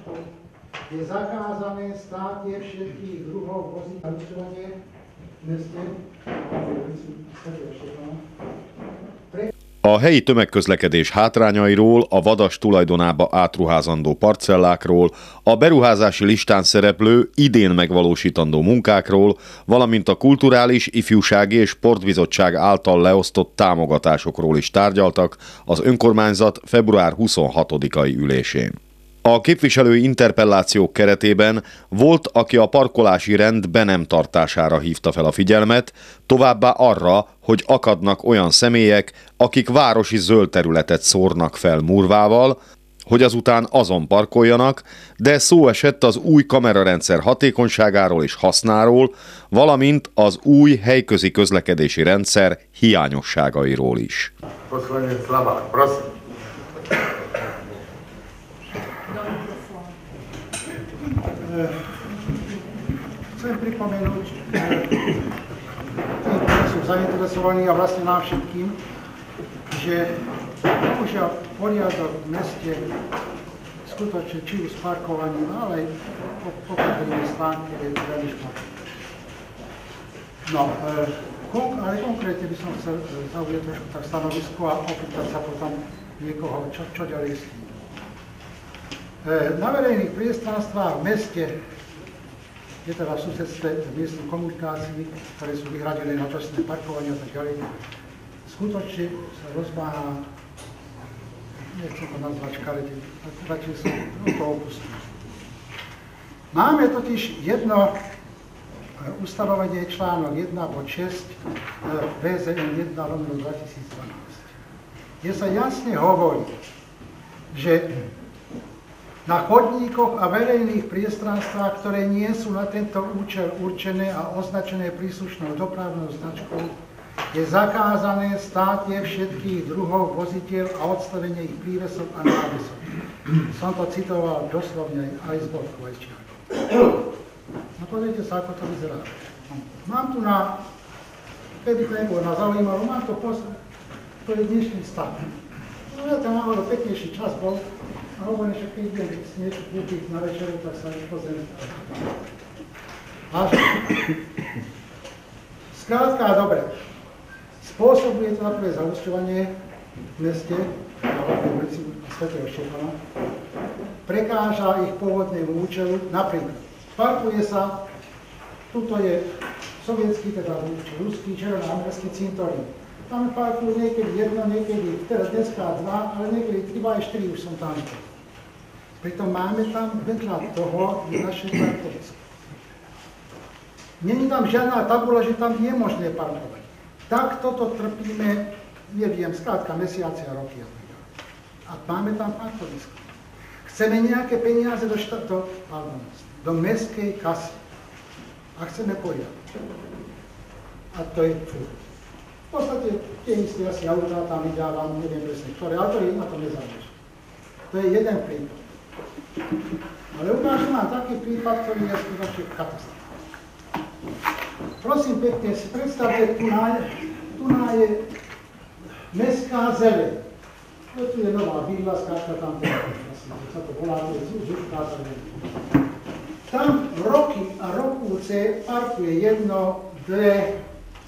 značkou. Je zakázané státie všetkých druhov vozidel na rušovanie v meste A helyi tömegközlekedés hátrányairól, a Vadas tulajdonába átruházandó parcellákról, a beruházási listán szereplő, idén megvalósítandó munkákról, valamint a Kulturális, Ifjúsági és Sportbizottság által leosztott támogatásokról is tárgyaltak az önkormányzat február 26-ai ülésén. A képviselői interpellációk keretében volt, aki a parkolási rend be nem tartására hívta fel a figyelmet, továbbá arra, hogy akadnak olyan személyek, akik városi zöld területet szórnak fel murvával, hogy azután azon parkoljanak, de szó esett az új kamerarendszer hatékonyságáról és hasznáról, valamint az új helyközi közlekedési rendszer hiányosságairól is. Poslanec Slavák, prosím. Chcem pripomenúť tým, ktorí sú zainteresovaní a vlastne nám všetkým, že bohužiaľ poriadok v meste skutočne či už s parkovaním, ale aj popatrením stánky je veľmi špatný. No, ale konkrétne by som chcel zaujať trošku tak stanovisko a opýtať sa potom niekoho, čo ďalej s tým. Na verejných priestranstvách v meste, je teda v susedstve miestnych komunikácií, ktoré sú vyhradené na časné parkovanie a tak ďalej, skutočne sa rozmáha, nechcem to nazvať škaredne, radšej sa to opustí. Máme totiž jedno ustanovenie článok 1 bod 6 VZN 1/2012, kde sa jasne hovorí, že na chodníkoch a verejných priestranstvách, ktoré nie sú na tento účel určené a označené príslušnou dopravnou značkou, je zakázané státie všetkých druhov vozidiel a odstavenie ich prívesok a návesok. Som to citoval doslovne aj z bodkou, aj z čiarkou. No pozrite sa, ako to vyzerá. Mám tu na, keby to nebolo na zaujímavé, mám to to je dnešný stav. No ja tam náhodou peknejší čas bol, a hovorím, že keď idem si niečo kúpiť na večeru, tak sa pozriem. Skrátka, dobre. Spôsobuje to naprvé zahušťovanie v meste, na hlavnej ulici Svätého Štefana. Prekáža ich pôvodnému účelu. Napríklad, parkuje sa, tuto je sovietský, teda ruský, červenoamerický cintorín. Tam parkujú niekedy jedno, niekedy, teda dneska dva, ale niekedy 3 aj 4 už som tam. Pritom máme tam vedľa toho naše parkovisko. Není tam žiadna tabula, že tam je možné parkovať. Tak toto trpíme, neviem, skrátka mesiace a roky. A máme tam parkovisko. Chceme nejaké peniaze do mestskej kasy. A chceme poriadok. A to je furt. V podstate tie isté asi autá tam vydávam, neviem presne ktoré, ale to je na to nezáleží. To je jeden prípad. Ale ukážem vám taký prípad, ktorý je skutočne katastrofálny. Prosím pekne, si predstavte, tu je mestská zeleň. Tu je nová villa, skrátka tam sa to volá, to je Zuzka zeleň. Tam roky a rokúce parkuje jedno, dve,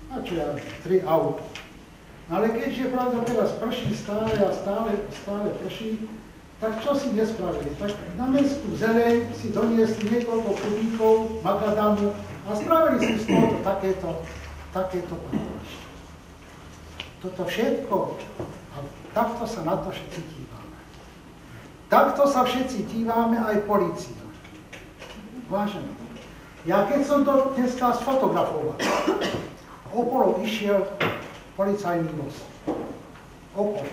a čo ja, 3 autá. Ale keďže pravda teraz prší stále a stále prší, tak čo si nespravili? Tak na mestskú zeleň si doniesli niekoľko kubíkov makladamu a spravili si z toho takéto parkovište. Toto všetko, a takto sa na to všetci dívame. Takto sa všetci dívame aj polícia. Vážené, ja keď som to dneska sfotografoval, okolo išiel policajný voz. Okolo.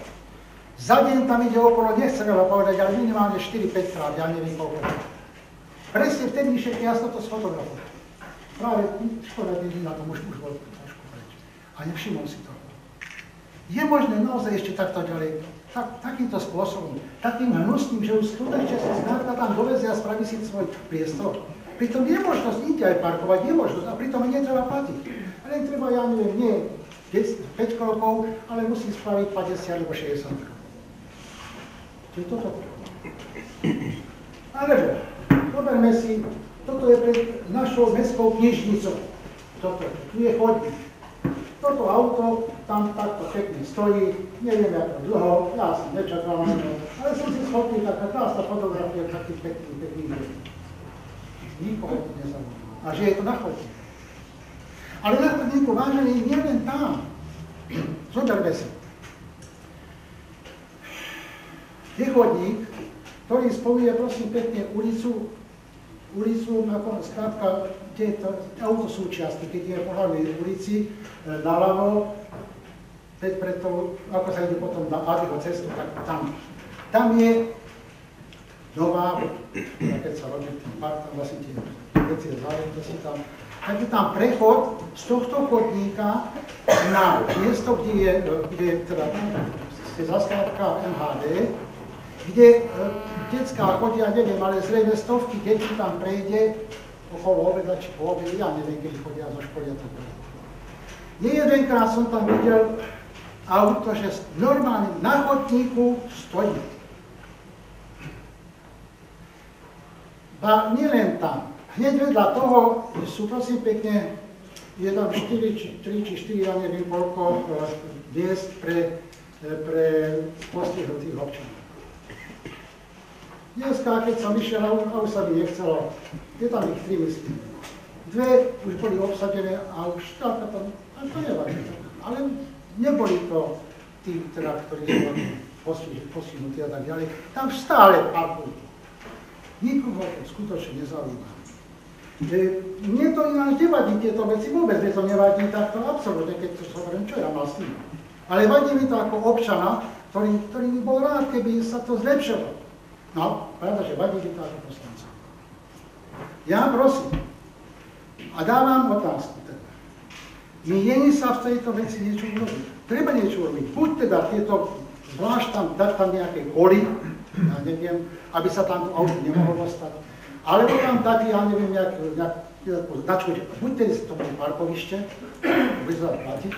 Za deň tam ide okolo, nechcem veľa povedať, ale minimálne 4-5 krát, ja neviem koľko. Presne vtedy všetky, ja som to sfotografoval. Práve škoda, keď na tom už bol trošku preč. A nevšimol si to. Je možné naozaj ešte takto ďalej, takýmto spôsobom, takým hnusným, že už skutočne sa skrátka tam dovezie a spraví si svoj priestor. Pritom je možnosť inde aj parkovať, je možnosť a pritom netreba platiť. Ale treba, ja neviem, nie 5 krokov, ale musí spraviť 50 alebo 60 krokov. Čiže toto treba. Alebo, zoberme si, toto je pred našou mestskou knižnicou. Toto, tu je chodník. Toto auto tam takto pekne stojí, neviem ako dlho, ja som nečakal na to, ale som si schopný taká krásna fotografia takých pekných ľudí. Nikoho to nezaujíma. A že je to na chodníku. Ale na chodníku, vážený, nie len tam. Zoberme si. Je chodník, ktorý spojuje, prosím pekne, ulicu, ako skrátka, kde je to autosúčiastky, keď je po hlavnej ulici, naľavo, pred tou, ako sa ide potom na Adyho cestu, tak tam. Tam je nová, keď sa robí ten park, tam vlastne tie veci záležitosti tam, tak je tam prechod z tohto chodníka na miesto, kde je teda zastávka MHD, kde detská chodia, neviem, ale zrejme stovky detí tam prejde okolo obeda či po obede, ja neviem, keď chodia zo školy a tak. Nie jedenkrát som tam videl auto, že normálne na chodníku stojí. A nie len tam. Hneď vedľa toho sú, prosím pekne, je tam 3 či 4, ja neviem koľko, miest pre postihnutých občanov. Dneska, keď som išiel, a už sa mi nechcelo, je tam ich 3, myslím. 2 už boli obsadené a už tak to nevadí. Ale neboli to tí, teda, ktorí sú postihnutí a tak ďalej. Tam stále parkujú. Nikoho to skutočne nezaujíma. Mne to ináč nevadí tieto veci, vôbec mi to nevadí takto absolútne, keď to hovorím, čo ja mal s tým. Ale vadí mi to ako občana, ktorý by bol rád, keby sa to zlepšilo. No, pravda, že vadí mi to ako poslanca. Ja prosím, a dávam otázku teda. Mieni sa v tejto veci niečo urobiť. Treba niečo urobiť. Buď teda tieto, zvlášť tam, dať tam nejaké koly, ja neviem, aby sa tam to auto nemohlo dostať. Alebo tam dať, ja neviem, nejakú značku, buď tedy to bude parkovište, bude sa platiť,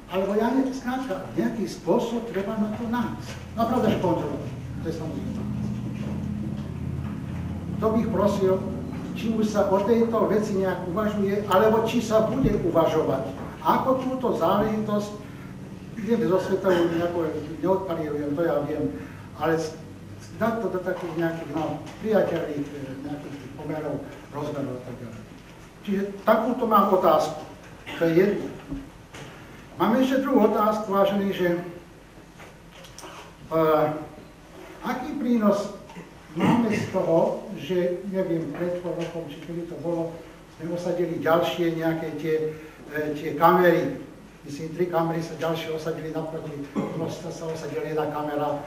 alebo ja neviem, skrátka, nejaký spôsob treba na to nájsť. Napravda, že kontrolovať. To je samozrejme. To bych prosil, či už sa o tejto veci nejak uvažuje, alebo či sa bude uvažovať. Ako túto záležitosť, idem zo svetovú, neodparírujem, to ja viem, ale dať to do takých nejakých priateľných nejakých pomerov, rozmerov a tak ďalej. Čiže takúto mám otázku. To je jedno. Mám ešte druhú otázku, vážený, že aký prínos máme z toho, že neviem, pred rokom, či kedy to bolo, sme osadili ďalšie nejaké tie kamery. Myslím, 3 kamery sa ďalšie osadili naproti, mosta sa osadila jedna kamera.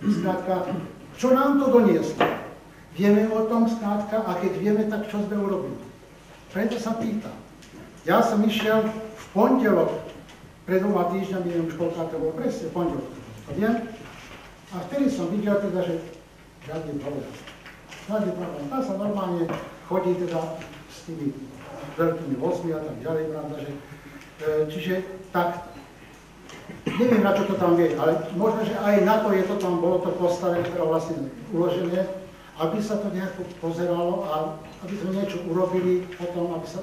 Skrátka, čo nám to donieslo? Vieme o tom, skrátka, a keď vieme, tak čo sme urobili? Preto sa pýtam. Ja som išiel v pondelok, pred 2 týždňami, neviem už koľká to bolo, presne v pondelok, to viem. A vtedy som videl teda, že žiadny problém. Žiadny problém. Tam sa normálne chodí teda s tými veľkými vozmi a tak ďalej, pravda, že čiže tak, neviem, na čo to tam je, ale možno, že aj na to je to tam, bolo to postavené, teda vlastne uložené, aby sa to nejako pozeralo a aby sme niečo urobili potom, aby sa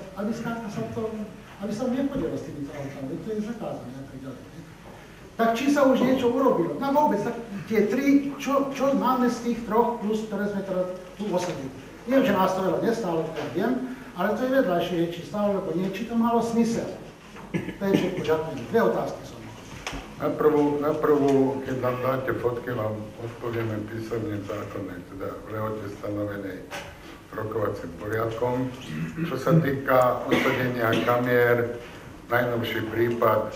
nechodilo s týmito autami, to je zakázané a tak ďalej. Tak či sa už niečo urobilo? No vôbec, tak tie 3, čo máme z tých 3 plus, ktoré sme teda tu osadili. Neviem, že nás to veľa nestálo, to ja viem, ale to je vedľajšie, či stálo, alebo nie, či to malo smysel. To je všetko, ďakujem. 2 otázky som mal. Na prvú, keď nám dáte fotky, vám odpovieme písomne zákonnej, teda v lehote stanovenej rokovacím poriadkom. Čo sa týka osadenia kamier, najnovší prípad,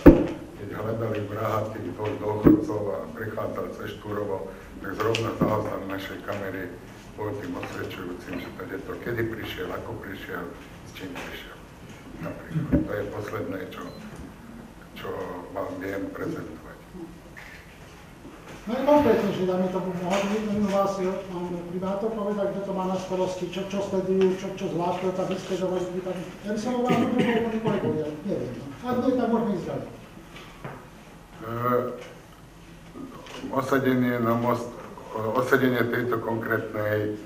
keď hľadali vraha tých 2 dôchodcov a prechádzal cez Štúrovo, tak zrovna záznam našej kamery bol tým osvedčujúcim, že tady to kedy prišiel, ako prišiel, s čím prišiel. Napríklad. To je posledné, čo vám viem prezentovať. No je konkrétne, že dáme to mohli vás pán primátor povedať, kto to má na starosti, čo sledujú, čo zvláštne tam vyspedovali prípady. Ja by som vám boli kolegovia, neviem. Ak nie, tak môžeme ísť ďalej. Osadenie na most, osadenie tejto konkrétnej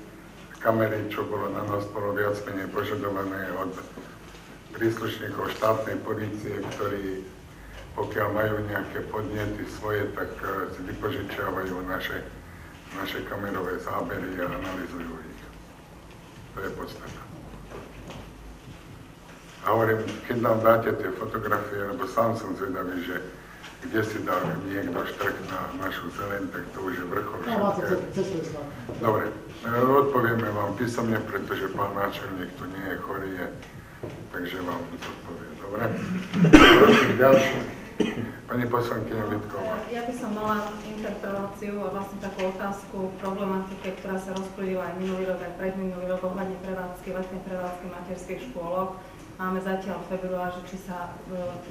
kamery, čo bolo na nás bolo viac menej požadované od príslušníkov štátnej polície, ktorí pokiaľ majú nejaké podnety svoje, tak si vypožičiavajú naše kamerové zábery a analyzujú ich. To je podstata. A hovorím, keď nám dáte tie fotografie, lebo sám som zvedavý, že kde si dal niekto štrk na našu zeleň, tak to už je vrchol. Dobre, odpovieme vám písomne, pretože pán náčelník tu nie je chorý, takže vám odpoviem. Dobre? Prosím, ďalší. Pani poslankyňa Vitková. Ja by som mala interpeláciu a vlastne takú otázku problematike, ktorá sa rozprúdila aj minulý rok, aj predminulý rok ohľadne prevádzky, letnej prevádzky materských škôlok. Máme zatiaľ február, že či sa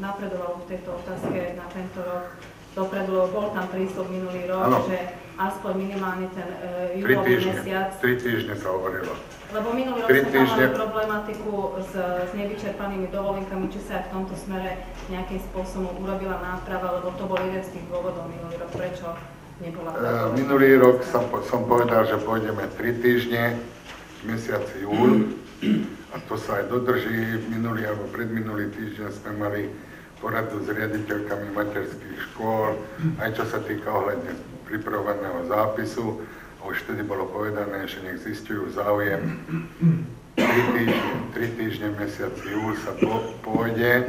napredovalo v tejto otázke na tento rok dopredu, lebo bol tam prísľub minulý rok, ano. Že aspoň minimálne ten júlový mesiac. 3 týždne sa hovorilo. Lebo minulý rok sme tam mali problematiku s nevyčerpanými dovolenkami, či sa aj v tomto smere nejakým spôsobom urobila náprava, lebo to bol jeden z tých dôvodov minulý rok, prečo nebola táto. Minulý rok som povedal, že pôjdeme 3 týždne v mesiaci júl. A to sa aj dodrží. Minulý alebo predminulý týždeň sme mali poradu s riaditeľkami materských škôl, aj čo sa týka ohľadne pripravovaného zápisu. A už vtedy bolo povedané, že nech zistujú záujem. 3 týždne mesiac júl sa pôjde.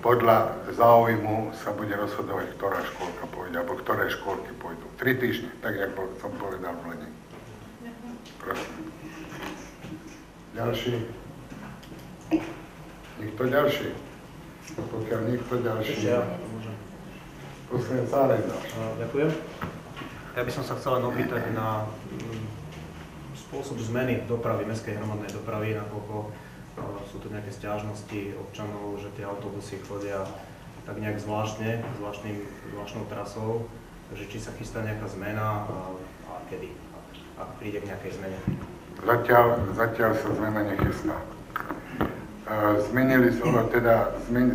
Podľa záujmu sa bude rozhodovať, ktorá škôlka pôjde, alebo ktoré škôlky pôjdu. 3 týždne, tak jak som povedal v Lene. Prosím. Ďalší? Nikto ďalší? Pokiaľ nikto ďalší... Poslanec Zárendáš. Ďakujem. Ja by som sa chcel len opýtať na spôsob zmeny dopravy, mestskej hromadnej dopravy, nakoľko sú tu nejaké sťažnosti občanov, že tie autobusy chodia tak nejak zvláštnou trasou, že či sa chystá nejaká zmena a kedy, ak príde k nejakej zmene. Zatiaľ sa zmena nechystá.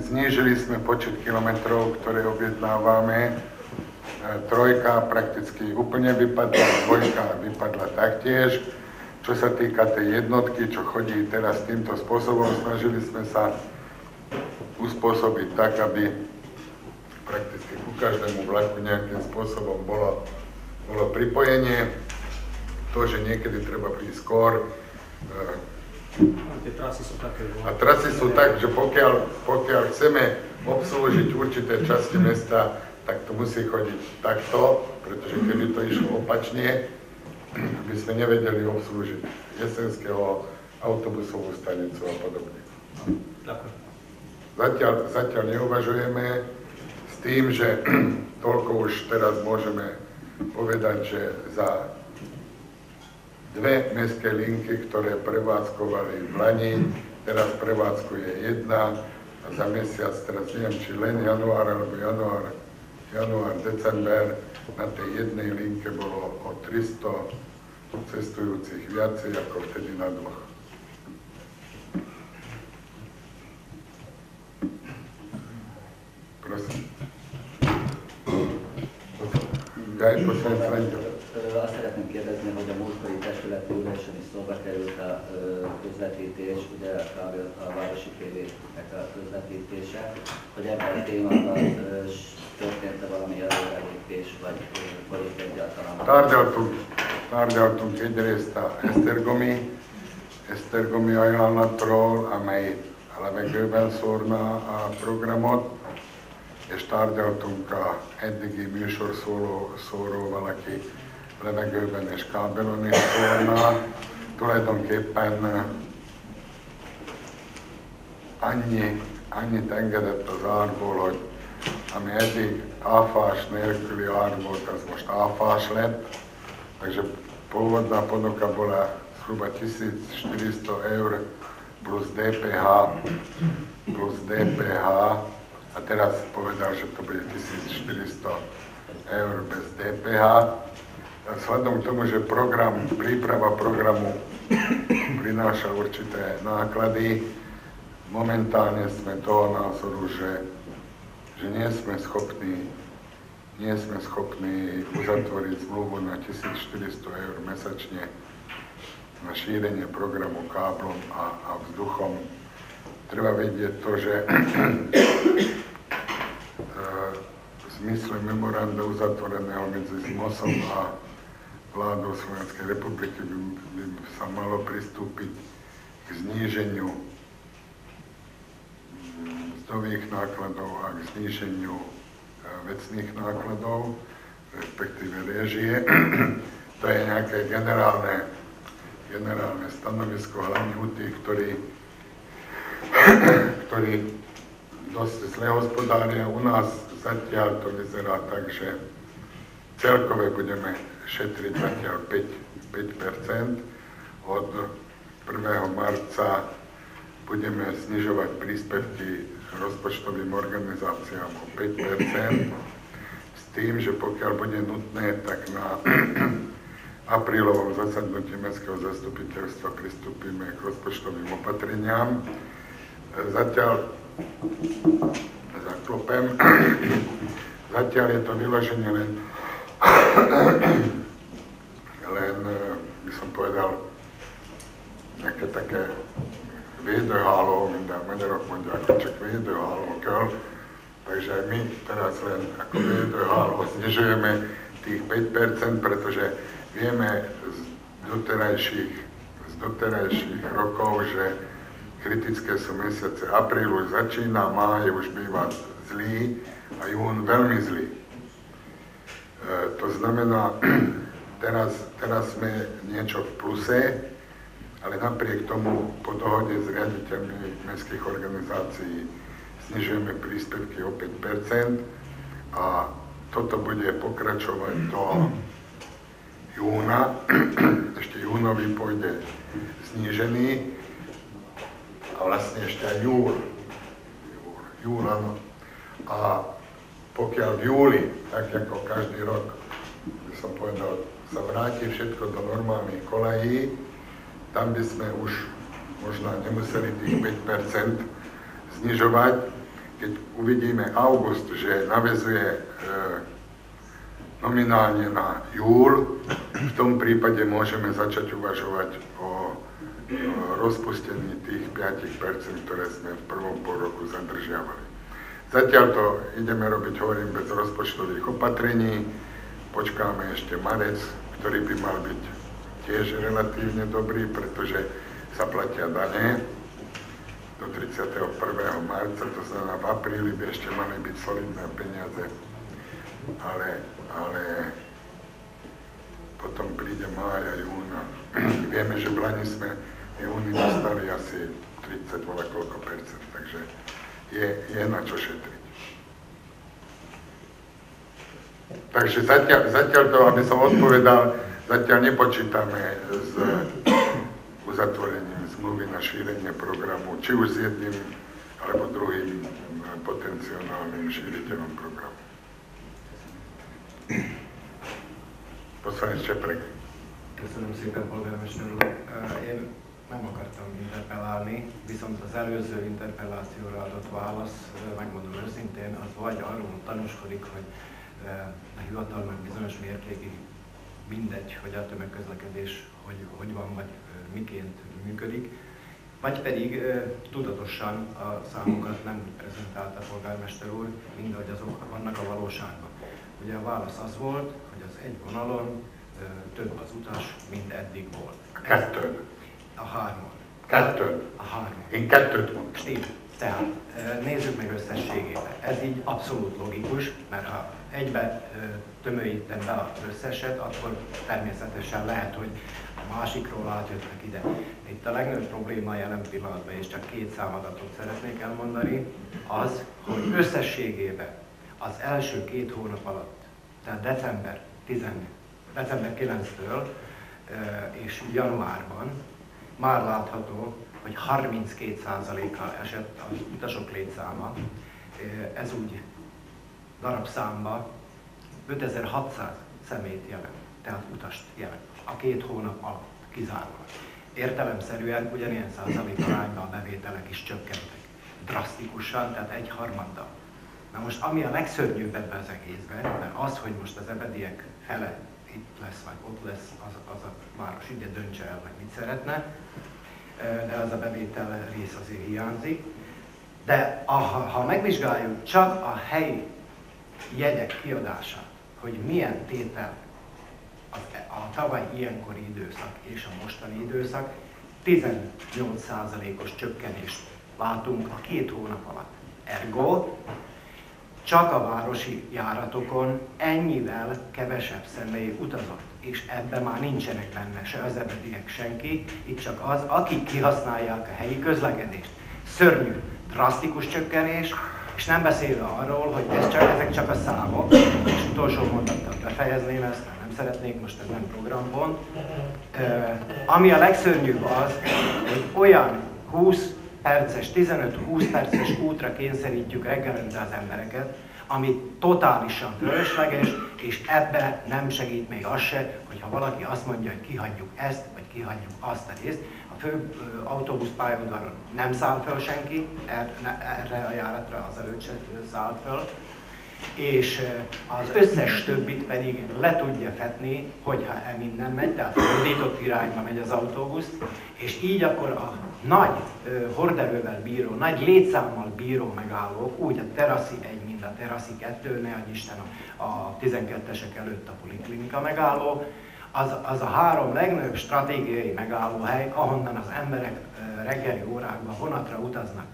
Znížili sme počet kilometrov, ktoré objednávame. 3 prakticky úplne vypadla, 2 vypadla taktiež. Čo sa týka tej jednotky, čo chodí teraz týmto spôsobom, snažili sme sa uspôsobiť tak, aby prakticky ku každému vlaku nejakým spôsobom bolo pripojenie. To, že niekedy treba prísť skôr. Tie trasy sú také. A trasy sú tak, že pokiaľ chceme obslúžiť určité časti mesta, tak to musí chodiť takto, pretože keby to išlo opačne, by sme nevedeli obslúžiť Jesenského, autobusovú stanicu a podobne. Zatiaľ neuvažujeme s tým, že toľko už teraz môžeme povedať, že za 2 mestské linky, ktoré prevádzkovali v Lani, teraz prevádzkuje 1 a za mesiac, teraz neviem, či len január alebo január, december, na tej jednej linke bolo o 300 cestujúcich viacej ako vtedy na 2. Prosím. Gáj, poslanec Lengyel. Azt szeretném kérdezni, hogy a múltkori testületi ülésen is szóba került a közvetítés, ugye a városi tévének a közvetítése, hogy ebben a témában történt-e valami előrelépés, vagy itt egyáltalán? Tárgyaltunk egyrészt a Esztergomi ajánlatról, amely a levegőben szórna a programot, és tárgyaltunk a eddigi műsorszóróval, aki levegőben és kábelon is szórna. Tulajdonképpen annyit engedett az árból, hogy ami eddig áfás nélküli ár volt, az most áfás lett. Takže pôvodná ponuka bola zhruba 1400 € plus DPH a teraz povedal, že to bude 1400 € bez DPH. Vzhľadom k tomu, že príprava programu prináša určité náklady, momentálne sme toho názoru, že nie sme schopní uzatvoriť zmluvu na 1400 € mesačne na šírenie programu káblom a vzduchom. Treba vedieť to, že v zmysle memoranda uzatvoreného medzi ZMOSom a vládou Slovenskej republiky by sa malo pristúpiť k zníženiu mzdových nákladov a k zníženiu vecných nákladov, respektíve réžie. To je nejaké generálne stanovisko, hlavne u tých, ktorí dosť zle hospodária. U nás zatiaľ to vyzerá tak, že celkové budeme šetriť zatiaľ 5%. Od 1. marca budeme znižovať príspevky rozpočtovým organizáciám o 5%, s tým, že pokiaľ bude nutné, tak na aprílovom zasadnutí Mestského zastupiteľstva pristúpime k rozpočtovým opatreniam. Zatiaľ zaklopem, zatiaľ je to vyloženie len by som povedal, nejaké také védőháló, minden magyarok mondják, hogy csak védőháló kell. Takže aj my teraz len ako védőháló znižujeme tých 5%, pretože vieme z doterajších rokov, že kritické sú mesiace apríl už začína, máj už býva zlý a jún veľmi zlý. To znamená, teraz sme niečo v pluse, ale napriek tomu po dohode s riaditeľmi mestských organizácií znižujeme príspevky o 5% a toto bude pokračovať do júna. Ešte júnový pôjde znížený a vlastne ešte aj júl, áno. A pokiaľ v júli, tak ako každý rok, by som povedal, sa vráti všetko do normálnych kolají, tam by sme už možno nemuseli tých 5% znižovať. Keď uvidíme august, že naväzuje nominálne na júl, v tom prípade môžeme začať uvažovať o rozpustení tých 5%, ktoré sme v prvom polroku zadržiavali. Zatiaľ to ideme robiť, hovorím, bez rozpočtových opatrení. Počkáme ešte marec, ktorý by mal byť tiež relatívne dobrý, pretože sa platia dane do 31. marca, to znamená v apríli by ešte mali byť solidné peniaze, ale potom príde máj a júna. Vieme, že v Lani sme v júni dostali asi 30 koľko percent, takže je na čo šetriť. Takže zatiaľ to, aby som odpovedal, zatiaľ nepočítame s uzatvorením zmluvy na šírenie programu, či už s jedným alebo druhým potenciálnym šíriteľom programu. Poslanec Csepreg. Köszönöm szépen, polgármester úr. Én nem akartam interpellálni, viszont az előző interpellációra adott válasz, megmondom őszintén, az vagy arról tanúskodik, hogy a hivatalnak bizonyos mértékig mindegy, hogy a tömegközlekedés hogy van, vagy miként működik, vagy pedig tudatosan a számokat nem úgy prezentálta a polgármester úr, mint ahogy azok vannak a valóságban. Ugye a válasz az volt, hogy az egy vonalon több az utas, mint eddig volt. Kettő. A hárman. Kettő. A hárman. Én kettőt mondtam. Így. Tehát nézzük meg összességében. Ez így abszolút logikus, mert ha egybe tömörítem be az összeset, akkor természetesen lehet, hogy a másikról átjöttek ide. Itt a legnagyobb probléma jelen pillanatban, és csak két számadatot szeretnék elmondani, az, hogy összességében az első 2 hónap alatt, tehát december 9-től és januárban már látható, hogy 32%-kal esett az utasok létszáma. Ez úgy darabszámba 5600 személyt jelent, tehát utast jelent a 2 hónap alatt kizárólag. Értelemszerűen ugyanilyen százalék arányban a bevételek is csökkentek. Drasztikusan, tehát 1/3. Na most ami a legszörnyűbb ebben az egészben, mert az, hogy most az ebediek fele itt lesz, vagy ott lesz, az a város ugye döntse el, hogy mit szeretne, de az a bevétel rész azért hiányzik. De ha megvizsgáljuk csak a helyi jegyek kiadását, hogy milyen tétel a tavalyi ilyenkori időszak és a mostani időszak, 18%-os csökkenést látunk a 2 hónap alatt. Ergo, csak a városi járatokon ennyivel kevesebb személy utazott, és ebben már nincsenek benne se az ebediek, senki, itt csak az, akik kihasználják a helyi közlekedést. Szörnyű, drasztikus csökkenés, és nem beszélve arról, hogy ezek csak a számok, és utolsó mondattal befejezném ezt, nem szeretnék, most ez nem programpont. Ami a legszörnyűbb az, hogy olyan 20 perces, 15-20 perces útra kényszerítjük reggelente az embereket, ami totálisan fölösleges, és ebbe nem segít még az se, hogyha valaki azt mondja, hogy kihagyjuk ezt, vagy kihagyjuk azt a részt. A fő autóbuszpályaudvaron nem száll föl senki, erre a járatra az előtt sem szállt föl, és az összes többit pedig le tudja fedni, hogyha minden megy, tehát fordított irányba megy az autóbusz, és így akkor a nagy horderővel bíró, nagy létszámmal bíró megállók, úgy a Teraszi 1, mint a Teraszi 2, ne adj Isten a 12-esek előtt a poliklinika megálló, az a 3 legnagyobb stratégiai megállóhely, ahonnan az emberek reggeli órákban vonatra utaznak.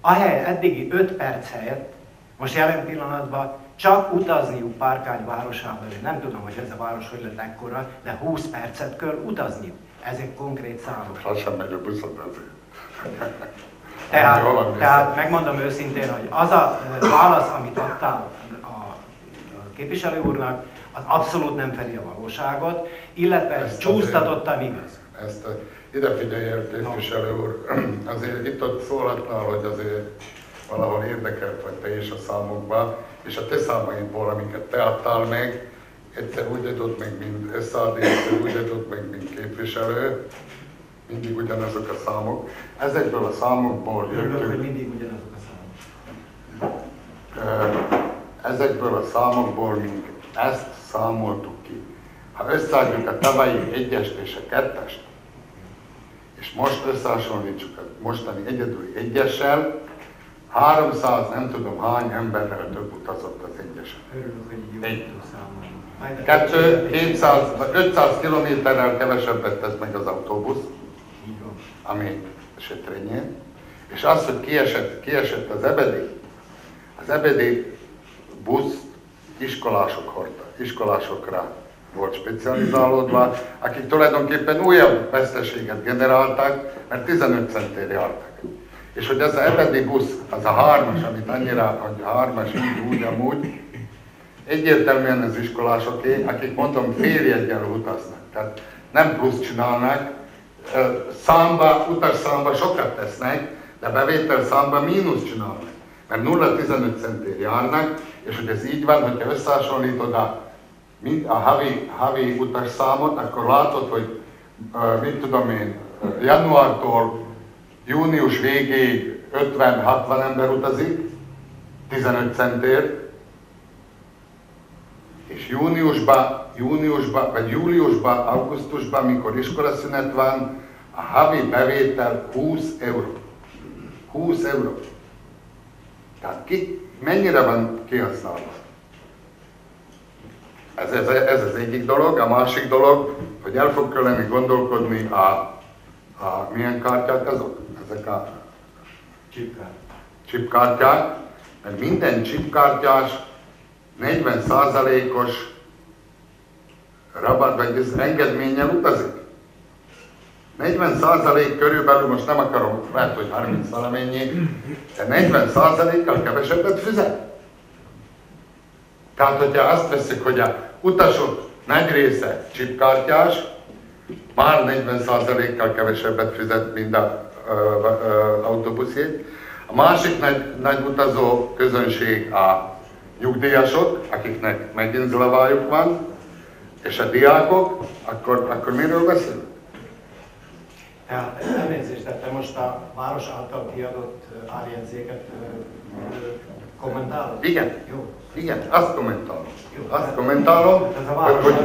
Ahely eddigi 5 perc helyett, most jelen pillanatban csak utazniuk Párkány városában, nem tudom, hogy ez a város hogy lett ekkora, de 20 percet kell utazniuk. Ezek konkrét számok. Ha sem megy a buszot azért. Tehát megmondom őszintén, hogy az a válasz, amit adtál a képviselő úrnak, az abszolút nem fedi a valóságot, illetve ez csúsztatottan igaz. Ezt ide figyelj, képviselő úr, azért itt-ott szólhatnál, hogy azért valahol érdekelt vagy te is a számokba, és a te számaidból, amiket te adtál meg, egyszer úgy adott meg, mint SZAD, egyszer úgy adott meg, mint képviselő, mindig ugyanazok a számok. Ezekből a számokból jöttünk. Mindig ugyanazok a számok. Ezekből a számokból mink ezt számoltuk ki. Ha összeadjuk a tavalyi 1-est és a 2-est, és most összehasonlítsuk a mostani egyedüli 1-essel, 300 nem tudom hány emberrel több utazott az 1-esen. Örülök, hogy így jó számolni. 500 kilométerrel kevesebbet tesz meg az autóbusz, ami Setrényén, és az, hogy kiesett az ebedi busz iskolások hordta, iskolásokra volt specializálódva, akik tulajdonképpen újabb veszteséget generáltak, mert 15 centért jártak. És hogy ez az ebedi busz, az a 3-as, amit annyira, hogy a 3-as így, úgy, amúgy, egyértelműen az iskolásoké, akik mondom féljeggyel utaznak. Tehát nem plusz csinálnak, utasszámba sokat tesznek, de bevétel számba mínusz csinálnak. Mert 0,15 centért járnak, és hogy ez így van, hogyha összehasonlítod a havi utasszámot, akkor látod, hogy mit tudom én, januártól június végéig 50-60 ember utazik, 15 centért, és júliusban, augusztusban, mikor iskolaszünet van, a havi bevétel 20 euró. 20 euró. Tehát mennyire van kihasználva? Ez az egyik dolog. A másik dolog, hogy el fog kelleni gondolkodni milyen kártyák azok? Ezek a chipkártyák. Mert minden chipkártyás 40%-os rabat, vagy ez engedménnyel utazik. 40% körülbelül, most nem akarom, lehet, hogy 30 valamennyi, de 40%-kal kevesebbet fizet. Tehát, hogyha azt veszik, hogy a utasok nagy része chipkártyás, már 40%-kal kevesebbet fizet, mint az autóbuszjét. A másik nagy utazó közönség a nyugdíjasok, akiknek megint zlavájuk van, és a diákok, akkor miről beszélünk? Tehát elnézést, te most a város által kiadott árjegyzéket Kommentálod? Igen. Jó. Igen, azt kommentálom. Azt kommentálom, hogy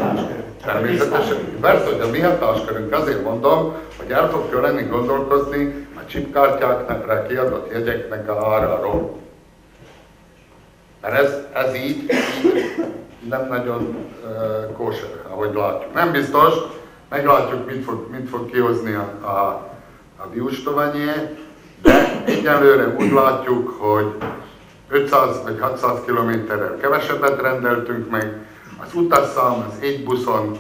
természetesen, persze, hogy a mi hatáskörünk, azért mondom, hogy el fog kelleni gondolkozni a chipkártyáknak kiadott jegyeknek a áráról. Mert ez így nem nagyon kóser, ahogy látjuk. Nem biztos, meglátjuk, mit fog kihozni a Dióstovanyé, de egyelőre úgy látjuk, hogy 500 vagy 600 kilométerrel kevesebbet rendeltünk meg. Az utasszám az egy buszon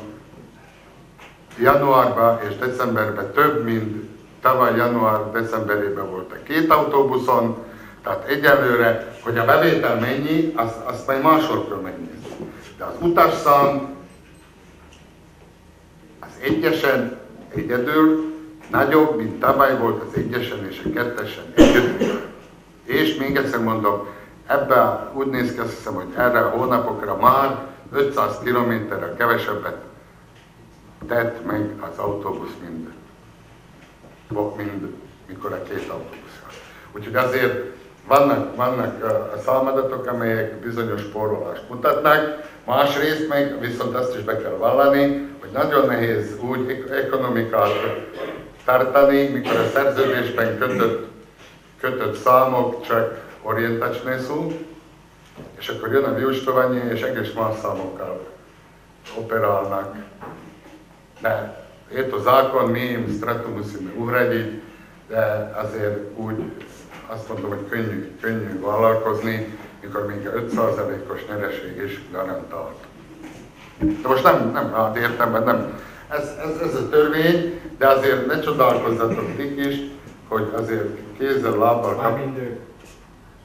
januárban és decemberben több, mint tavaly január-decemberében volt a 2 autóbuszon. Tehát egyelőre, hogy a bevétel mennyi, azt majd máshol kell megnézni. De az utasszám az egyesen egyedül nagyobb, mint tavaly volt az egyesen és a kettesen egyedül. És még egyszer mondom, ebben úgy néz ki, azt hiszem, hogy erre a hónapokra már 500 kilométerrel kevesebbet tett meg az autóbusz, mint mikor a 2 autóbusz van. Úgyhogy azért vannak a számadatok, amelyek bizonyos spórolást mutatnak. Másrészt meg viszont azt is be kell vallani, hogy nagyon nehéz úgy ekonomikát tartani, mikor a szerződésben kötött számok csak orientačné sú, és akkor jön a vyúčtovanie, és egész más számokkal operálnak. De je to zákon, my im stratu musíme uhradiť, de azért úgy azt mondom, hogy könnyű vállalkozni, mikor még 5%-os nyereség is garantált. De most nem értemben, nem. Ez a törvény, de azért ne csodálkozzatok ti is, hogy azért kézzel, lábbal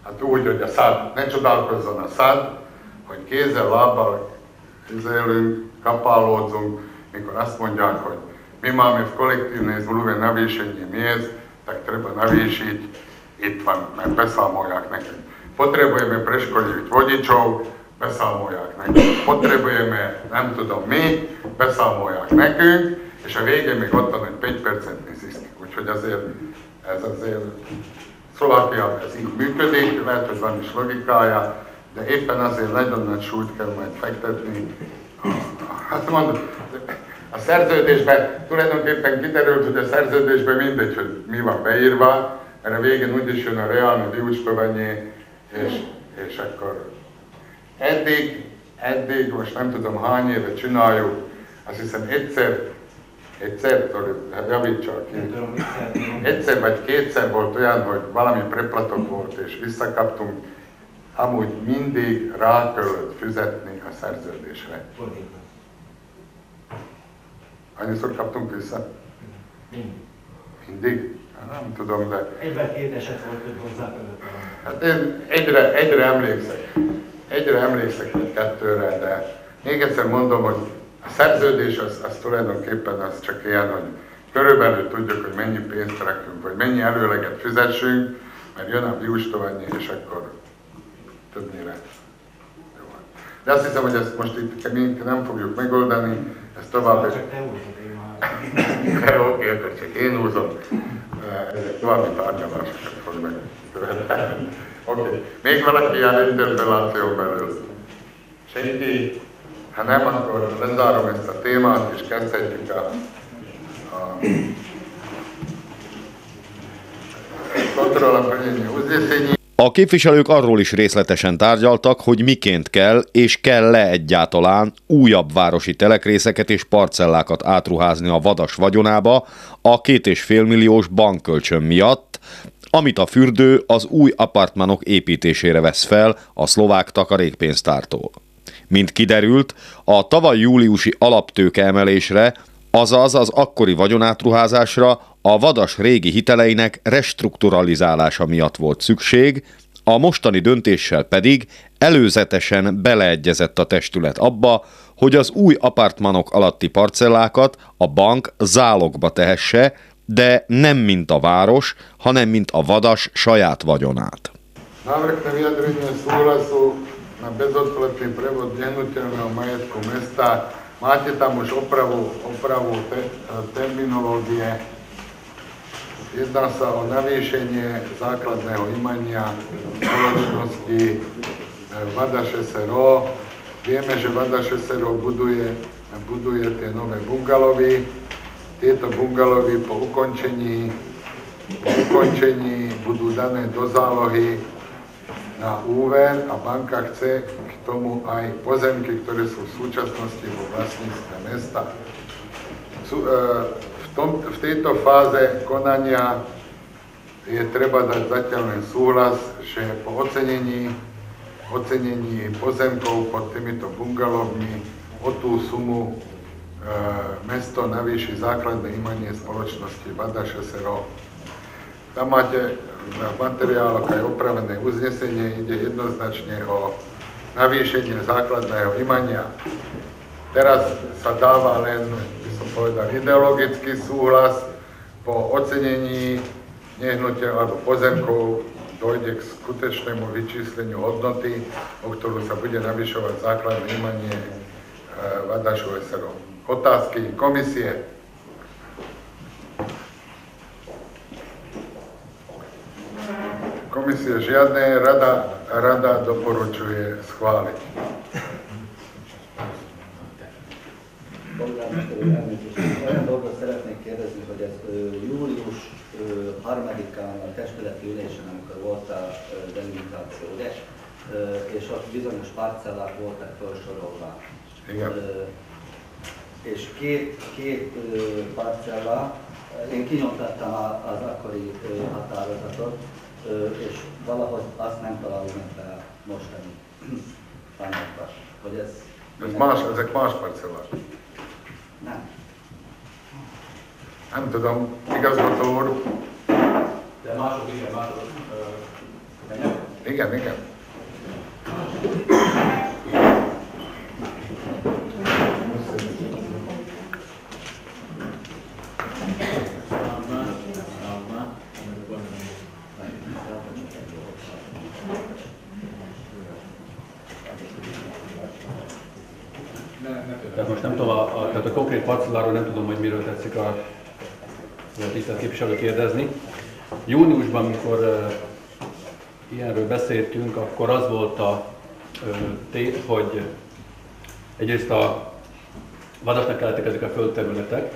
hát úgy, hogy a SZAD, ne csodálkozzon a SZAD, hogy kézzel, lábbal üzélünk, kapálódzunk, mikor azt mondják, hogy my máme v kolektívnej zmluve navýšenie miest, tak treba navýšiť, itt van, mert beszámolják nekünk. Potrebujeme preškoliť vodičov, beszámolják nekünk. Potrebujeme, nem tudom mi, beszámolják nekünk, és a végén még ott van, hogy 5%-nyi zisk. Úgyhogy azért ez azért Szlovákiában ez így működik, lehet, hogy van is logikája, de éppen azért nagyon nagy súlyt kell majd fektetni. Hát mondom, a szerződésben tulajdonképpen kiderült, hogy a szerződésben mindegy, hogy mi van beírva, mert a végén úgyis jön a reálni vyúčtovanie, és akkor eddig, most nem tudom hány éve csináljuk, azt hiszem egyszer, javítsak ki, egyszer vagy kétszer volt olyan, hogy valami preplatok volt és visszakaptunk, amúgy mindig rá kellett fizetni a szerződésre. Annyiszor kaptunk vissza? Mindig? Nem tudom, de... Egyben-két eset volt, hogy hozzá kellett. Hát én egyre emlékszek, vagy kettőre, de még egyszer mondom, hogy a szerződés az tulajdonképpen az csak ilyen, hogy körülbelül tudjuk, hogy mennyi pénzt rakunk, vagy mennyi előleget fizessünk, mert jön a vyúčtovanie, és akkor többnyire jó. De azt hiszem, hogy ezt most itt nem fogjuk megoldani, ezt tovább... Csak te húzod, én már... Oké, csak én húzom. Ezek további tárgyalásokat fognak követni. Oké. Még valaki ilyen interpelláción belül? Senki? Ha nem, akkor lezárom ezt a témát, és kezdhetjük a kontrollaplnění usnesení. A képviselők arról is részletesen tárgyaltak, hogy miként kell és kell-e egyáltalán újabb városi telekrészeket és parcellákat átruházni a Vadas vagyonába a 2,5 milliós bankkölcsön miatt, amit a fürdő az új apartmanok építésére vesz fel a szlovák takarékpénztártól. Mint kiderült, a tavaly júliusi alaptőke emelésre, azaz az akkori vagyonátruházásra a Vadas régi hiteleinek restrukturalizálása miatt volt szükség, a mostani döntéssel pedig előzetesen beleegyezett a testület abba, hogy az új apartmanok alatti parcellákat a bank zálogba tehesse, de nem mint a város, hanem mint a Vadas saját vagyonát. Návrh na vyjadrenie súhlasu na bezodplatný prevod nehnuteľného majetku mesta. Máte tam už opravu terminológie. jedná sa o navýšenie základného imania spoločnosti Vadaš SRO. Vieme, že Vadaš SRO buduje tie nové bungalovy. Tieto bungalovy po ukončení budú dané do zálohy na úver a banka chce k tomu aj pozemky, ktoré sú v súčasnosti vo vlastníctve mesta. V tejto fáze konania je treba dať zatiaľ len súhlas, že po ocenení pozemkov pod týmito bungalovmi o tú sumu mesto navýši základné imanie spoločnosti Vadaš SRO. Tam máte v materiáloch aj opravené uznesenie, ide jednoznačne o navýšenie základného imania. Teraz sa dáva len, by som povedal, ideologický súhlas. Po ocenení nehnuteľ alebo pozemkov dojde k skutečnému vyčísleniu hodnoty, o ktorú sa bude navyšovať základné imanie Vadašu SRO. Otázky komisie. Komisie žiadne, rada doporučuje schváliť. Olyan dolgot szeretnék kérdezni, hogy ez július 3-án a testületi ülésen, amikor volt a delimitáció, ugye? És ott bizonyos parcellák voltak felsorolva. Igen. És két parcella, én kinyomtattam az akkori határozatot, és valahogy azt nem találom meg a mostani anyagban, hogy ez... Ezek más parcellák. Nem. Nem tudom, igazgató úr. De mások, igen, mások. Igen. Tehát most nem tudom, tehát a konkrét parcelláról nem tudom, hogy miről tetszik a tisztelt képviselő kérdezni. Júniusban, amikor ilyenről beszéltünk, akkor az volt a tét, hogy egyrészt a Vadasnak kellettek ezek a földterületek,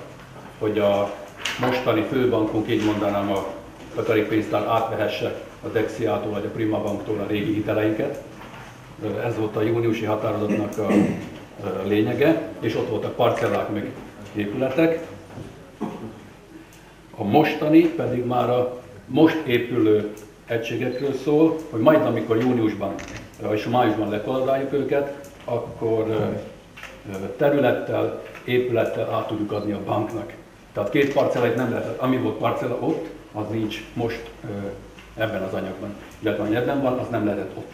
hogy a mostani főbankunk, így mondanám, a kötelékpénztár átvehesse a Dexiától vagy a Prima Banktól a régi hiteleinket. Ez volt a júniusi határozatnak a lényege, és ott voltak parcellák meg épületek. A mostani pedig már a most épülő egységekről szól, hogy majd amikor júniusban és májusban lekoldáljuk őket, akkor területtel, épülettel át tudjuk adni a banknak. Tehát két parcellát nem lehet, ami volt parcella ott, az nincs most ebben az anyagban. Illetve ami ebben van, az nem lehetett ott.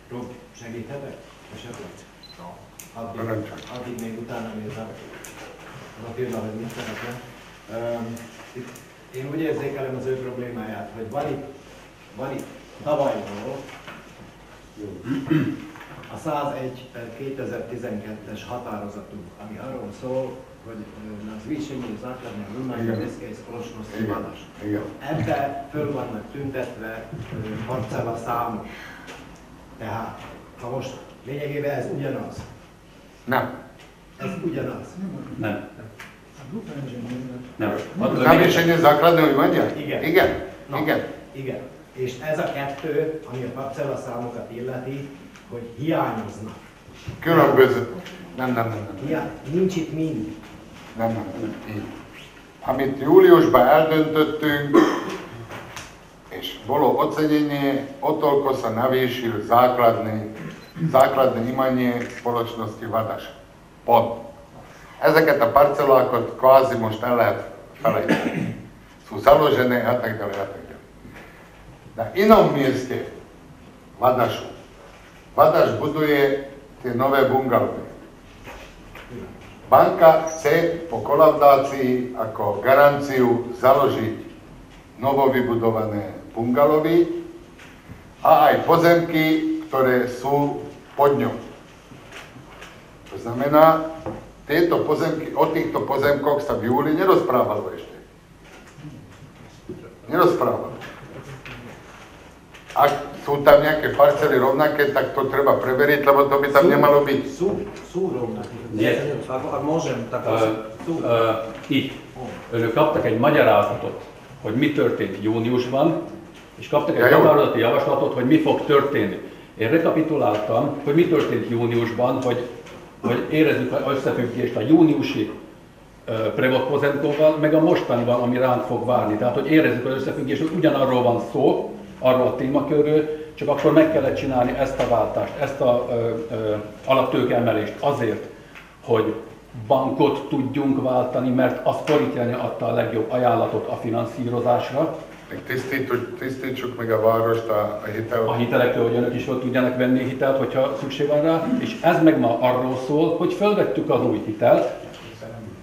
Rob, segíthetek? Esetleg? Addig még utána nézem az a pillanat, hogy mit szeretne. Én úgy érzékelem az ő problémáját, hogy van itt tavalyról a 101/2012-es határozatunk, ami arról szól, hogy na zvýšení základného imania mestskej spoločnosti Vadaš. Ebbe föl vannak tüntetve parcella számok. Tehát, ha most lényegében ez ugyanaz. Nem. Ez ugyanaz. Nem. Nem. Navýšenie základného imania? Igen. Igen. Igen. És ez a kettő, ami a parcella számokat illeti, hogy hiányoznak. Különböző. Nem. Nincs itt mind. Nem. Így. Amit júliusban eldöntöttünk, és bolo ocenenie, otoľko sa navýšil základné imanie spoločnosti Vadaš. Pont. Ezeket a parcelákat kvázi most el lehet felejteni. Sú založené a tak ďalej. Na inom mieste Vadašu. Vadaš buduje tie nové bungalovy. Banka chce po kolaudácii ako garanciu založiť novovybudované bungalovy a aj pozemky, ktoré sú pod ňou. To znamená, o týchto pozemkoch sa v júli nerozprávalo ešte. Nerozprávalo. Ak sú tam nejaké parcely rovnaké, tak to treba preveriť, lebo to by tam nemalo byť. Sú rovnaké. Nie. Ak môžem, tak sú. Így. Önök kaptak egy magyarázatot, hogy mi történt júniusban, és kaptak egy határozati javaslatot, hogy mi fog történni. Én rekapituláltam, hogy mi történt júniusban, hogy érezzük az összefüggést a júniusi Prevod Pozemkovval, meg a mostanival, ami ránk fog várni. Tehát, hogy érezzük az összefüggést, hogy ugyanarról van szó, arról a témakörről, csak akkor meg kellett csinálni ezt a váltást, ezt a alaptőkeemelést azért, hogy bankot tudjunk váltani, mert az Koritjani adta a legjobb ajánlatot a finanszírozásra. Tisztítsuk meg a várost a hitel. A hitelektől, hogy önök is fel tudjanak venni hitelt, hogyha szükség van rá, és ez meg ma arról szól, hogy felvettük az új hitelt,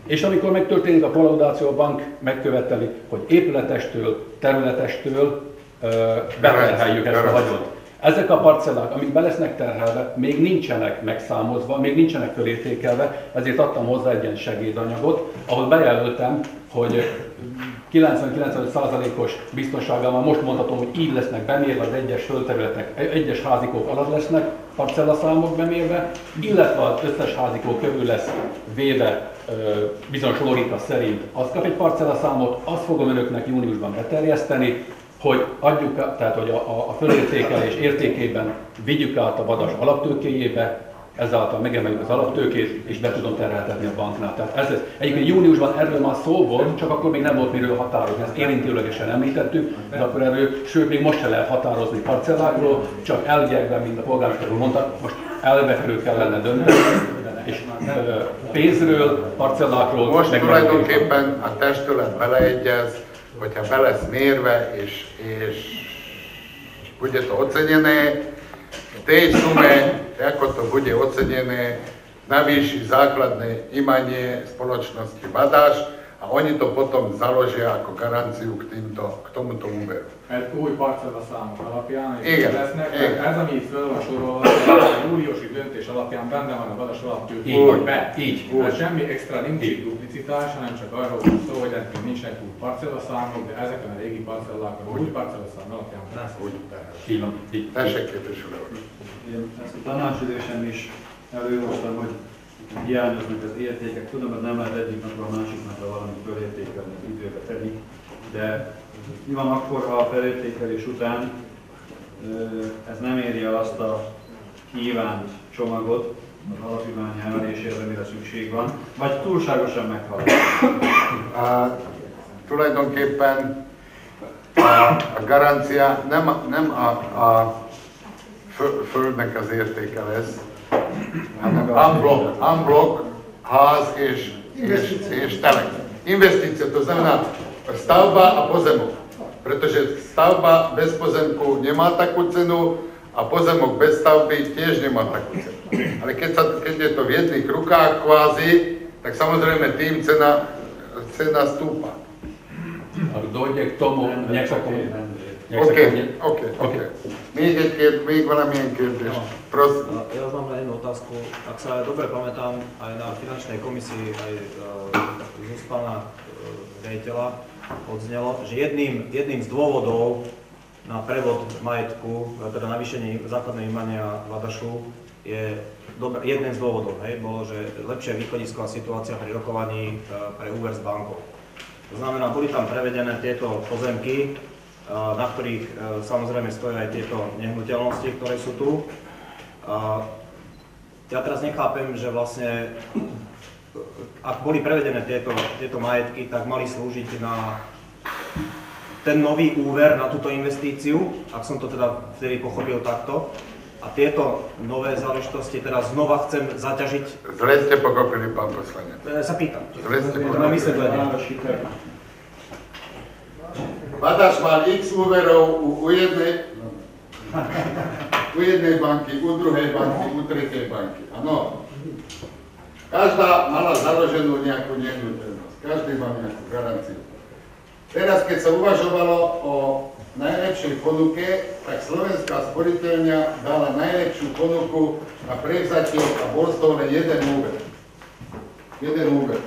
és amikor megtörténik a kollaudáció, a bank megköveteli, hogy épületestől, területestől beterheljük ezt a vagyont. Ezek a parcellák, amik be lesznek terhelve, még nincsenek megszámozva, még nincsenek fölértékelve, ezért adtam hozzá egy ilyen segédanyagot, ahol bejelöltem, hogy 90-95%-os biztonsággal már most mondhatom, hogy így lesznek bemérve az egyes földterületek, egyes házikók alatt lesznek parcellaszámok bemérve, illetve az összes házikó körül lesz véve bizonyos logika szerint. Az kap egy parcellaszámot, azt fogom önöknek júniusban beterjeszteni, hogy adjuk, tehát hogy a fölértékelés értékében vigyük át a Vadas alaptőkéjébe, ezáltal megemeljük az alaptőkét, és be tudom terheltetni a banknál. Tehát ez lesz. Egyébként júniusban erről már szó volt, csak akkor még nem volt miről határozni. Ezt érintőlegesen említettük, de akkor erről, sőt, még most se lehet határozni parcellákról, csak elvekben, mint a polgármester úr mondta, most elvekről kellene dönteni, és pénzről, parcellákról. Most tulajdonképpen a testület beleegyez, hogyha be lesz mérve, és bude to ocenené, v tej sume, ako to bude ocenené, navýši základné imanie spoločnosti Vadáš a oni to potom založia ako garanciu k tomuto úveru. Mert új parcellaszámok alapján, és igen, lesznek, igen. ez, ami föl van sorolva, a júliusi döntés alapján benne van a Vadas alaptőké, hogy be. Így. Tehát semmi extra nincs így duplicitás, hanem csak arról van szó, hogy eddig nincsenek új parcellaszámok, de ezeken a régi parcellákon új parcellaszám alapján lesz úgy terhelő. Így van. Tessék, képviselő úr. Én ezt a tanácsülésen is előhoztam, hogy hiányoznak az értékek. Tudom, hogy nem lehet egyik napra a másik napra valamit felértékelni, időbe tenni, de mi van akkor, ha a felértékelés után ez nem éri el azt a kívánt csomagot, az alapítvány emelésére, amire szükség van, vagy túlságosan meghaladja? Tulajdonképpen a garancia nem a földnek az értéke lesz, hanem unblock ház és telek. Investícia, to znamená stavba a pozemok. Pretože stavba bez pozemku nemá takú cenu a pozemok bez stavby tiež nemá takú cenu. Ale keď je to v jedných rukách kvázi, tak samozrejme tým cena stúpa. Ak dojde k tomu, nech sa tomu... OK. Még valamilyen kérdés. Prosím. Ja už mám len jednu otázku. Ak sa dobre pamätám, aj na finančnej komisii, aj z úst pána riaditeľa odznelo, že jedným z dôvodov na prevod majetku, teda navýšenie základnej imania Vadašu, je jeden z dôvodov, bolo, že lepšia východisková situácia pri rokovaní pre úver s bankou. To znamená, boli tam prevedené tieto pozemky, na ktorých samozrejme stojí aj tieto nehnuteľnosti, ktoré sú tu. Ja teraz nechápem, že vlastne, ak boli prevedené tieto majetky, tak mali slúžiť na ten nový úver, na túto investíciu, ak som to teda vtedy pochopil takto. A tieto nové záležitosti teraz znova chcem zaťažiť. Zle ste pochopili, pán poslanec. Sa pýtam. Zle ste pochopili. Vadáš mal x úverov u jednej banky, u druhej banky, u tretej banky. Áno. Každá mala založenú nejakú nehnuteľnosť. Každý má nejakú garanciu. Teraz, keď sa uvažovalo o najlepšej ponuke, tak Slovenská sporiteľňa dala najlepšiu ponuku na prevzatie a bol z toho len jeden úver,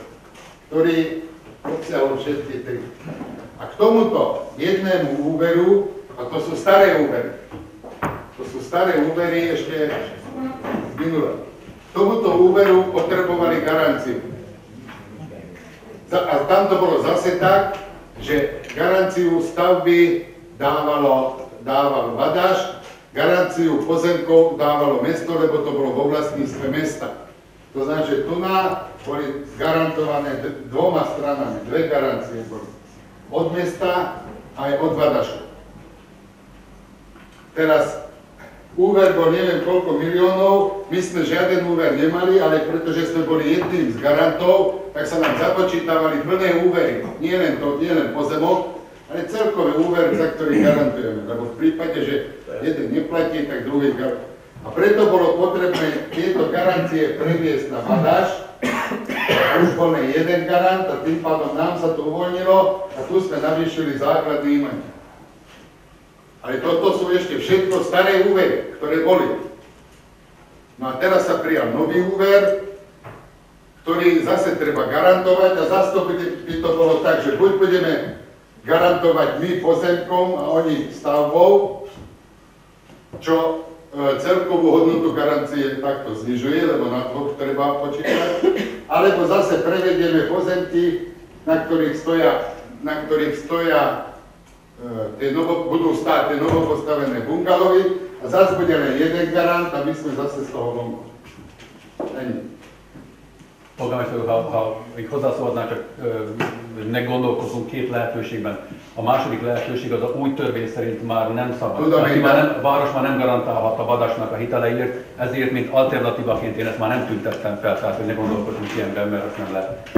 ktorý obsiahol všetky tri. A k tomuto jednému úveru, a to sú staré úvery ešte z minula, k tomuto úveru potrebovali garanciu. A tam to bolo zase tak, že garanciu stavby dával Vadaš, garanciu pozemkov dávalo mesto, lebo to bolo vo vlastníctve mesta. To znamená, že tu boli garantované dvoma stranami, dve garancie boli. Od mesta aj od Vadašu. Teraz úver bol neviem koľko miliónov, my sme žiaden úver nemali, ale pretože sme boli jedným z garantov, tak sa nám započítavali plné úvery. Nie len pozemok, ale celkové úvery, za ktorý garantujeme. Lebo v prípade, že jeden neplatí, tak druhý garantuje. A preto bolo potrebné tieto garancie previesť na Vadaš. Už bol len jeden garant a tým pádom nám sa to uvoľnilo a tu sme navýšili základné imanie. Ale toto sú ešte všetko staré úvery, ktoré boli. No a teraz sa prijal nový úver, ktorý zase treba garantovať a zase by to bolo tak, že buď budeme garantovať my pozemkom a oni stavbou, čo celkovú hodnotu garancie takto znižuje, lebo na to treba počítať, alebo zase prevedieme pozemky, na ktorých stoja budú stáť tie novopostavené bungalovy a zase bude len jeden garant a my sme zase z toho vonku. Polgármester, ha még hozzászólhatnánk, csak meggondolkozunk két lehetőségben. A második lehetőség az a új törvény szerint már nem szabad. A város már nem garantálhat a Vadasnak a hiteleiért, ezért, mint alternatívaként én ezt már nem tüntettem fel, tehát hogy ne gondolkozunk ilyenben, mert azt nem lehet.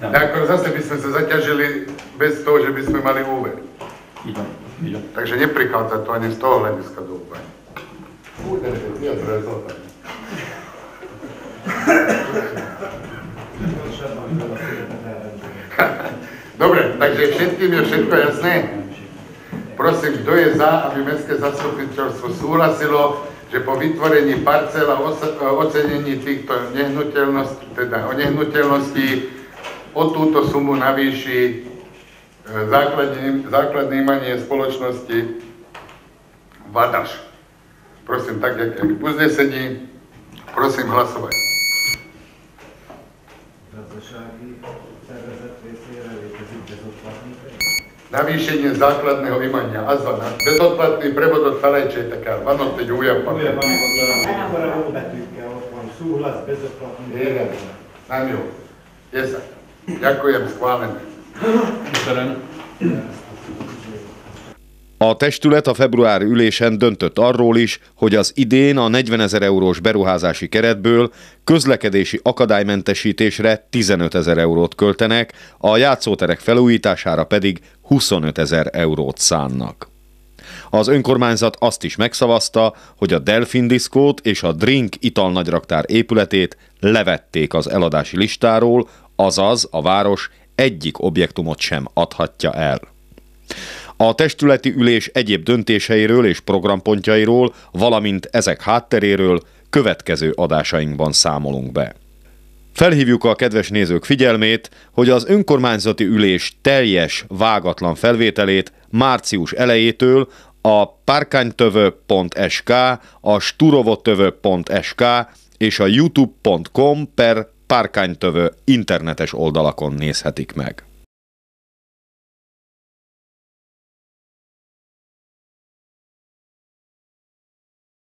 Akkor zase by sme sa zaťažili bez toho, že by sme mali úver. Takže neprichádza to ani z toho hľadiska do úvahy. Dobre, takže všetkým je všetko jasné? Prosím, kto je za, aby mestské zastupiteľstvo súhlasilo, že po vytvorení parcel a ocenení týchto nehnuteľností o túto sumu navýši základné imanie spoločnosti Vadaš. Prosím, tak jak v uznesení, prosím hlasovať. Navýšenie základného imania. Azvana. Bezodplatný prevod od Falejčejteka. Van ott egy újabb papír. Nem jó. Jesza. Ďakujem, schválené. A testület a februári ülésen döntött arról is, hogy az idén a 40 000 eurós beruházási keretből közlekedési akadálymentesítésre 15 000 eurót költenek, a játszóterek felújítására pedig 25 000 eurót szánnak. Az önkormányzat azt is megszavazta, hogy a Delfin Diszkót és a Drink italnagyraktár épületét levették az eladási listáról, azaz a város egyik objektumot sem adhatja el. A testületi ülés egyéb döntéseiről és programpontjairól, valamint ezek hátteréről következő adásainkban számolunk be. Felhívjuk a kedves nézők figyelmét, hogy az önkormányzati ülés teljes, vágatlan felvételét március elejétől a parkánytövö.sk, a sturovotövö.sk és a youtube.com/parkánytövö internetes oldalakon nézhetik meg.